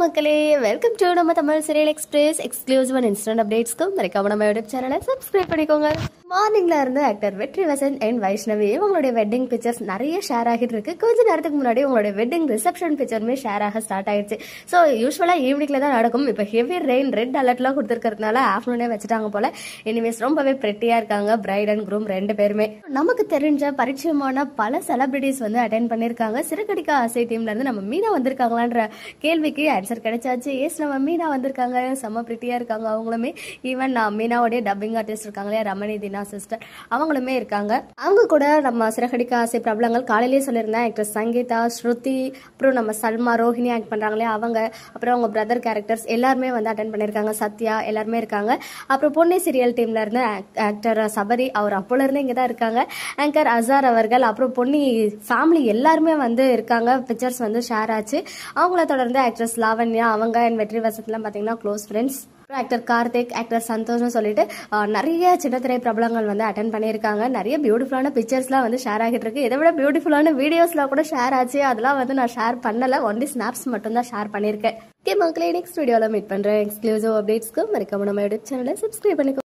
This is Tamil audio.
மக்களே வெல்கம் டு நம்ம Tamil serial express exclusive and instant அப்டேட்ஸ்க்கு மறக்காம நம்ம யூடியூப் சேனலை சப்ஸ்கிரைப் பண்ணிக்கோங்க. மார்னிங்ல இருந்து ஆக்டர் வெற்றி வசந்த் அண்ட் வைஷ்ணவி இவங்களுடைய வெட்டிங் பிக்சர்ஸ் நிறைய ஷேர் ஆகிட்டு இருக்கு. கொஞ்ச நேரத்துக்கு முன்னாடி உங்களுடைய வெட்டிங் ரிசப்ஷன் பிக்சருமே ஷேர் ஆக ஸ்டார்ட் ஆயிடுச்சு. ஸோ யூஸ்வலா ஈவினிங்ல தான் நடக்கும். இப்போ ஹெவி ரெயின் ரெட் அலர்ட்லாம் கொடுத்துருக்கிறதுனால ஆஃப்டர்நூனே வச்சுட்டாங்க போல. எனிவேஸ் ரொம்பவே பிரெட்டியா இருக்காங்க பிரைட் அண்ட் க்ரூம் ரெண்டு பேருமே. நமக்கு தெரிஞ்ச பரிச்சயமான பல செலிபிரிட்டிஸ் வந்து அட்டென்ட் பண்ணிருக்காங்க. சிறுகடிக்க ஆசை டீம்ல இருந்து நம்ம மீனா வந்திருக்காங்களான்ற கேள்விக்கு ஆன்சர் கிடைச்சாச்சு. எஸ், நம்ம மீனா வந்திருக்காங்க. செம்ம பிரிட்டியா இருக்காங்க அவங்களுமே. ஈவன் மீனாவுடைய டப்பிங் ஆர்டிஸ்ட் இருக்காங்களே ரமணி தினா சிஸ்டர், அவங்களுமே இருக்காங்க. அவங்க கூட நம்ம சிறகடிக்க ஆசை பிரபலங்கள் காலையிலேயே சொல்லியிருந்தேன். ஆக்டர் சங்கீதா, ஸ்ருதி, அப்புறம் நம்ம சல்மா, ரோஹிணி ஆக்ட் பண்றாங்களே அவங்க, அப்புறம் அவங்க பிரதர் கேரக்டர்ஸ் எல்லாருமே வந்து அட்டென்ட் பண்ணிருக்காங்க. சத்யா எல்லாருமே இருக்காங்க. அப்புறம் பொன்னி சீரியல் டீம்ல இருந்து ஆக்டர் சபரி, அவர் அப்போல இருந்து இங்க தான் இருக்காங்க. ஆங்கர் அசார் அவர்கள், அப்புறம் பொன்னி ஃபேமிலி எல்லாருமே வந்து இருக்காங்க. பிக்சர்ஸ் வந்து ஷேர் ஆச்சு. அவங்கள தொடர்ந்து ஆக்ட்ரஸ் லாவண்யா அவங்க அண்ட் வெற்றி வசத்லாம் பாத்தீங்கன்னா close friends. Actor Karthik, actor சந்தோஷ்னு சொல்லிட்டு நிறைய சின்னத்திரை பிரபலங்கள் வந்து அட்டென்ட் பண்ணியிருக்காங்க. நிறைய பியூட்டிஃபுல்லான பிக்சர்ஸ்லாம் வந்து ஷேர் ஆகிட்டு இருக்கு. இதை விட பியூட்டிஃபுல்லான வீடியோஸ்லாம் கூட ஷேர் ஆச்சு. அதெல்லாம் வந்து நான் ஷேர் பண்ணல, ஒன்லி ஸ்னாப்ஸ் மட்டும் தான் ஷேர் பண்ணியிருக்கேன். ஓகே மக்களே, நெக்ஸ்ட் வீடியோவில் மீட் பண்றேன். எக்ஸ்க்ளூசிவ் அப்டேட்ஸ்க்கு மறக்காம நம்ம யூடியூப் சேனலை சப்ஸ்கிரைப் பண்ணிக்கோ.